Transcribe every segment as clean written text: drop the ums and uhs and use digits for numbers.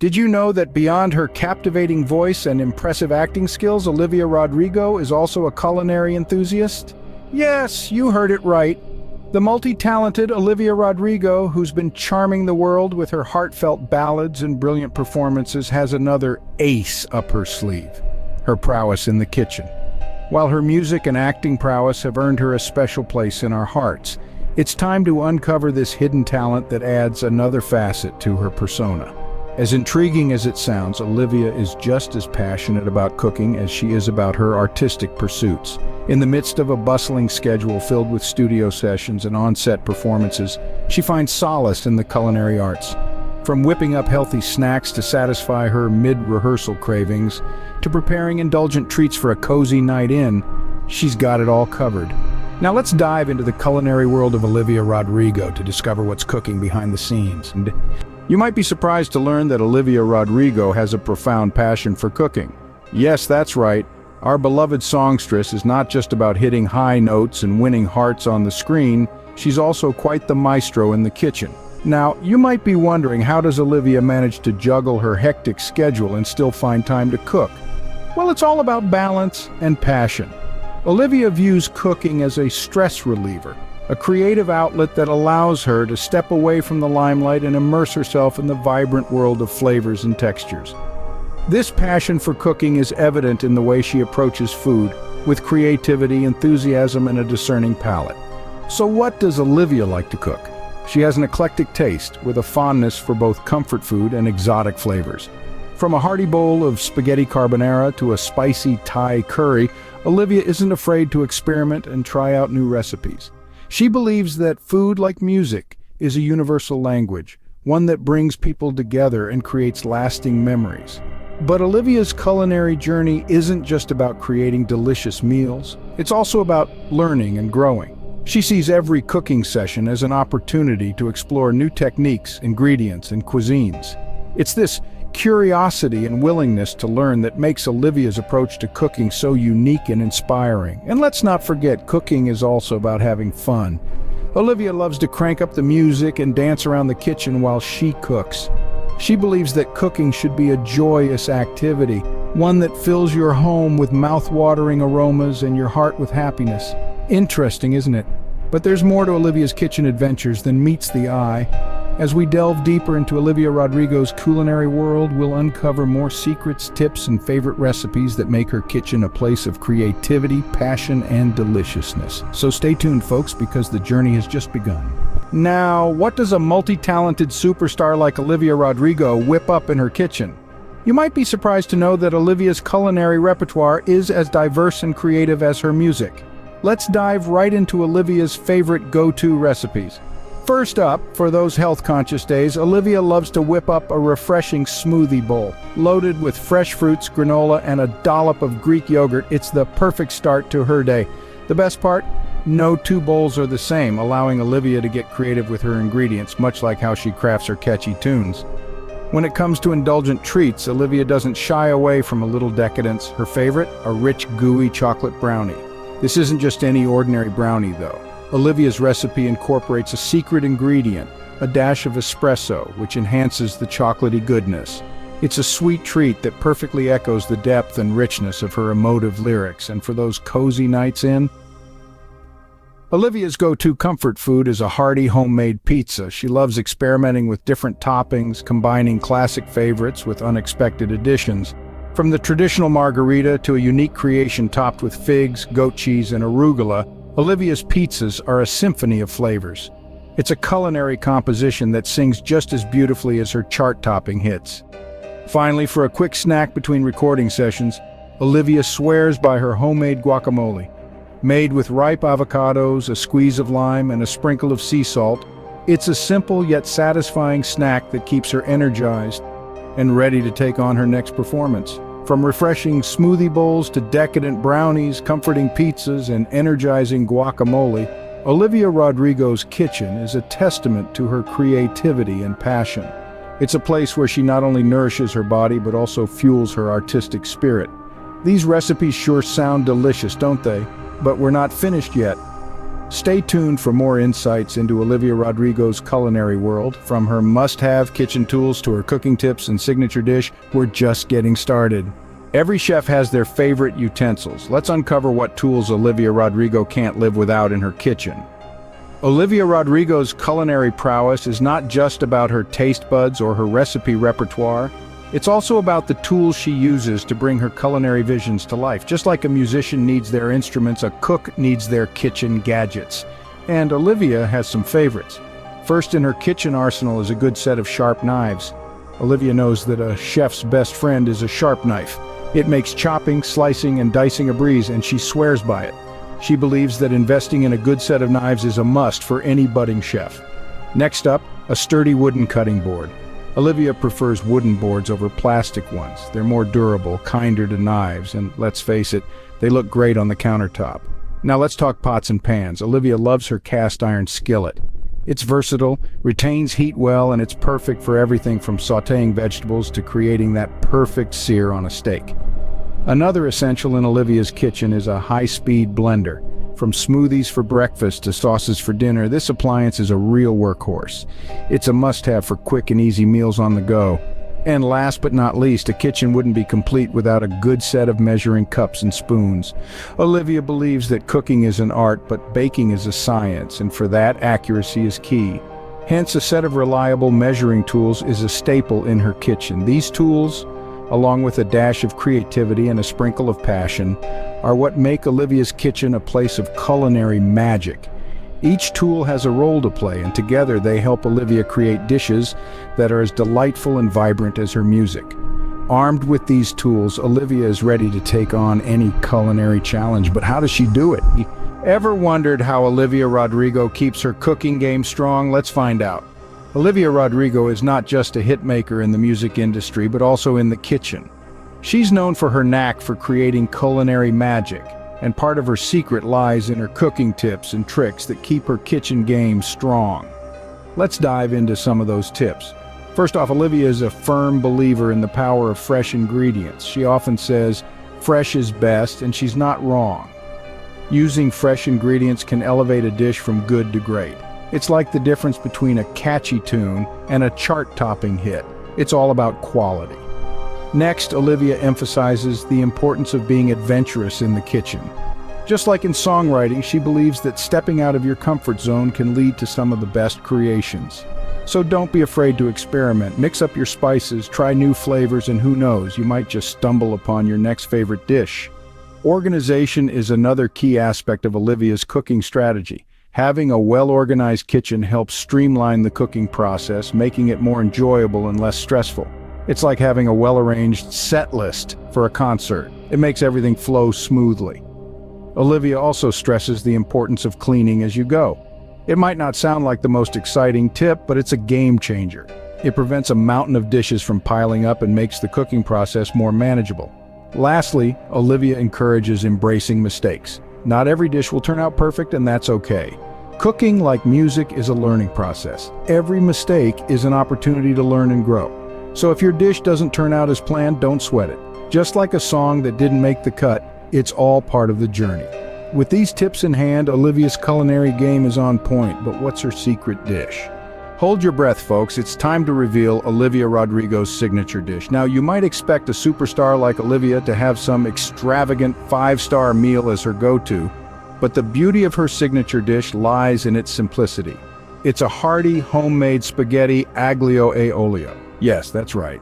Did you know that beyond her captivating voice and impressive acting skills, Olivia Rodrigo is also a culinary enthusiast? Yes, you heard it right. The multi-talented Olivia Rodrigo, who's been charming the world with her heartfelt ballads and brilliant performances, has another ace up her sleeve: her prowess in the kitchen. While her music and acting prowess have earned her a special place in our hearts, it's time to uncover this hidden talent that adds another facet to her persona. As intriguing as it sounds, Olivia is just as passionate about cooking as she is about her artistic pursuits. In the midst of a bustling schedule filled with studio sessions and on-set performances, she finds solace in the culinary arts. From whipping up healthy snacks to satisfy her mid-rehearsal cravings, to preparing indulgent treats for a cozy night in, she's got it all covered. Now let's dive into the culinary world of Olivia Rodrigo to discover what's cooking behind the scenes. And you might be surprised to learn that Olivia Rodrigo has a profound passion for cooking. Yes, that's right. Our beloved songstress is not just about hitting high notes and winning hearts on the screen, she's also quite the maestro in the kitchen. Now, you might be wondering, how does Olivia manage to juggle her hectic schedule and still find time to cook? Well, it's all about balance and passion. Olivia views cooking as a stress reliever, a creative outlet that allows her to step away from the limelight and immerse herself in the vibrant world of flavors and textures. This passion for cooking is evident in the way she approaches food, with creativity, enthusiasm, and a discerning palate. So what does Olivia like to cook? She has an eclectic taste, with a fondness for both comfort food and exotic flavors. From a hearty bowl of spaghetti carbonara to a spicy Thai curry, Olivia isn't afraid to experiment and try out new recipes. She believes that food, like music, is a universal language, one that brings people together and creates lasting memories. But Olivia's culinary journey isn't just about creating delicious meals, it's also about learning and growing. She sees every cooking session as an opportunity to explore new techniques, ingredients, and cuisines. It's this curiosity and willingness to learn that makes Olivia's approach to cooking so unique and inspiring. And let's not forget, cooking is also about having fun. Olivia loves to crank up the music and dance around the kitchen while she cooks. She believes that cooking should be a joyous activity, one that fills your home with mouth-watering aromas and your heart with happiness. Interesting, isn't it? But there's more to Olivia's kitchen adventures than meets the eye. As we delve deeper into Olivia Rodrigo's culinary world, we'll uncover more secrets, tips, and favorite recipes that make her kitchen a place of creativity, passion, and deliciousness. So stay tuned, folks, because the journey has just begun. Now, what does a multi-talented superstar like Olivia Rodrigo whip up in her kitchen? You might be surprised to know that Olivia's culinary repertoire is as diverse and creative as her music. Let's dive right into Olivia's favorite go-to recipes. First up, for those health-conscious days, Olivia loves to whip up a refreshing smoothie bowl. Loaded with fresh fruits, granola, and a dollop of Greek yogurt, it's the perfect start to her day. The best part? No two bowls are the same, allowing Olivia to get creative with her ingredients, much like how she crafts her catchy tunes. When it comes to indulgent treats, Olivia doesn't shy away from a little decadence. Her favorite? A rich, gooey chocolate brownie. This isn't just any ordinary brownie, though. Olivia's recipe incorporates a secret ingredient, a dash of espresso, which enhances the chocolatey goodness. It's a sweet treat that perfectly echoes the depth and richness of her emotive lyrics, and for those cozy nights in, Olivia's go-to comfort food is a hearty homemade pizza. She loves experimenting with different toppings, combining classic favorites with unexpected additions. From the traditional margherita to a unique creation topped with figs, goat cheese, and arugula, Olivia's pizzas are a symphony of flavors. It's a culinary composition that sings just as beautifully as her chart-topping hits. Finally, for a quick snack between recording sessions, Olivia swears by her homemade guacamole. Made with ripe avocados, a squeeze of lime, and a sprinkle of sea salt, it's a simple yet satisfying snack that keeps her energized and ready to take on her next performance. From refreshing smoothie bowls to decadent brownies, comforting pizzas, and energizing guacamole, Olivia Rodrigo's kitchen is a testament to her creativity and passion. It's a place where she not only nourishes her body but also fuels her artistic spirit. These recipes sure sound delicious, don't they? But we're not finished yet. Stay tuned for more insights into Olivia Rodrigo's culinary world. From her must-have kitchen tools to her cooking tips and signature dish, we're just getting started. Every chef has their favorite utensils. Let's uncover what tools Olivia Rodrigo can't live without in her kitchen. Olivia Rodrigo's culinary prowess is not just about her taste buds or her recipe repertoire. It's also about the tools she uses to bring her culinary visions to life. Just like a musician needs their instruments, a cook needs their kitchen gadgets. And Olivia has some favorites. First in her kitchen arsenal is a good set of sharp knives. Olivia knows that a chef's best friend is a sharp knife. It makes chopping, slicing, and dicing a breeze, and she swears by it. She believes that investing in a good set of knives is a must for any budding chef. Next up, a sturdy wooden cutting board. Olivia prefers wooden boards over plastic ones. They're more durable, kinder to knives, and let's face it, they look great on the countertop. Now let's talk pots and pans. Olivia loves her cast iron skillet. It's versatile, retains heat well, and it's perfect for everything from sautéing vegetables to creating that perfect sear on a steak. Another essential in Olivia's kitchen is a high-speed blender. From smoothies for breakfast to sauces for dinner, this appliance is a real workhorse. It's a must-have for quick and easy meals on the go. And last but not least, a kitchen wouldn't be complete without a good set of measuring cups and spoons. Olivia believes that cooking is an art, but baking is a science, and for that, accuracy is key. Hence, a set of reliable measuring tools is a staple in her kitchen. These tools, along with a dash of creativity and a sprinkle of passion, are what make Olivia's kitchen a place of culinary magic. Each tool has a role to play, and together they help Olivia create dishes that are as delightful and vibrant as her music. Armed with these tools, Olivia is ready to take on any culinary challenge, but how does she do it? Ever wondered how Olivia Rodrigo keeps her cooking game strong? Let's find out. Olivia Rodrigo is not just a hitmaker in the music industry, but also in the kitchen. She's known for her knack for creating culinary magic, and part of her secret lies in her cooking tips and tricks that keep her kitchen game strong. Let's dive into some of those tips. First off, Olivia is a firm believer in the power of fresh ingredients. She often says, "Fresh is best," and she's not wrong. Using fresh ingredients can elevate a dish from good to great. It's like the difference between a catchy tune and a chart-topping hit. It's all about quality. Next, Olivia emphasizes the importance of being adventurous in the kitchen. Just like in songwriting, she believes that stepping out of your comfort zone can lead to some of the best creations. So don't be afraid to experiment. Mix up your spices, try new flavors, and who knows, you might just stumble upon your next favorite dish. Organization is another key aspect of Olivia's cooking strategy. Having a well-organized kitchen helps streamline the cooking process, making it more enjoyable and less stressful. It's like having a well-arranged set list for a concert. It makes everything flow smoothly. Olivia also stresses the importance of cleaning as you go. It might not sound like the most exciting tip, but it's a game changer. It prevents a mountain of dishes from piling up and makes the cooking process more manageable. Lastly, Olivia encourages embracing mistakes. Not every dish will turn out perfect, and that's okay. Cooking, like music, is a learning process. Every mistake is an opportunity to learn and grow. So if your dish doesn't turn out as planned, don't sweat it. Just like a song that didn't make the cut, it's all part of the journey. With these tips in hand, Olivia's culinary game is on point, but what's her secret dish? Hold your breath, folks. It's time to reveal Olivia Rodrigo's signature dish. Now, you might expect a superstar like Olivia to have some extravagant 5-star meal as her go-to, but the beauty of her signature dish lies in its simplicity. It's a hearty, homemade spaghetti aglio e olio. Yes, that's right.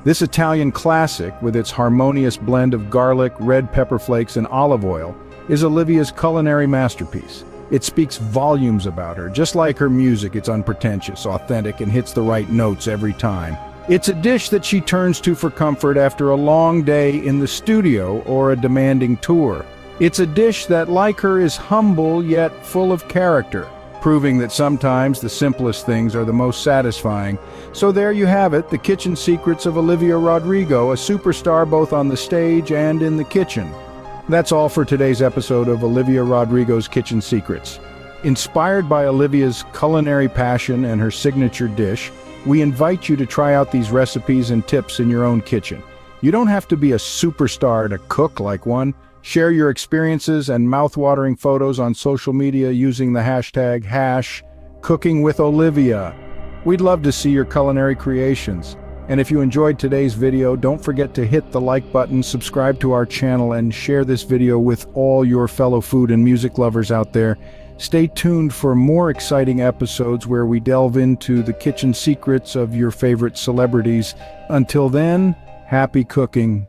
This Italian classic, with its harmonious blend of garlic, red pepper flakes, and olive oil, is Olivia's culinary masterpiece. It speaks volumes about her. Just like her music, it's unpretentious, authentic, and hits the right notes every time. It's a dish that she turns to for comfort after a long day in the studio or a demanding tour. It's a dish that, like her, is humble yet full of character, proving that sometimes the simplest things are the most satisfying. So there you have it, the kitchen secrets of Olivia Rodrigo, a superstar both on the stage and in the kitchen. That's all for today's episode of Olivia Rodrigo's Kitchen Secrets. Inspired by Olivia's culinary passion and her signature dish, we invite you to try out these recipes and tips in your own kitchen. You don't have to be a superstar to cook like one. Share your experiences and mouth-watering photos on social media using the hashtag #CookingWithOlivia. We'd love to see your culinary creations. And if you enjoyed today's video, don't forget to hit the like button, subscribe to our channel, and share this video with all your fellow food and music lovers out there. Stay tuned for more exciting episodes where we delve into the kitchen secrets of your favorite celebrities. Until then, happy cooking.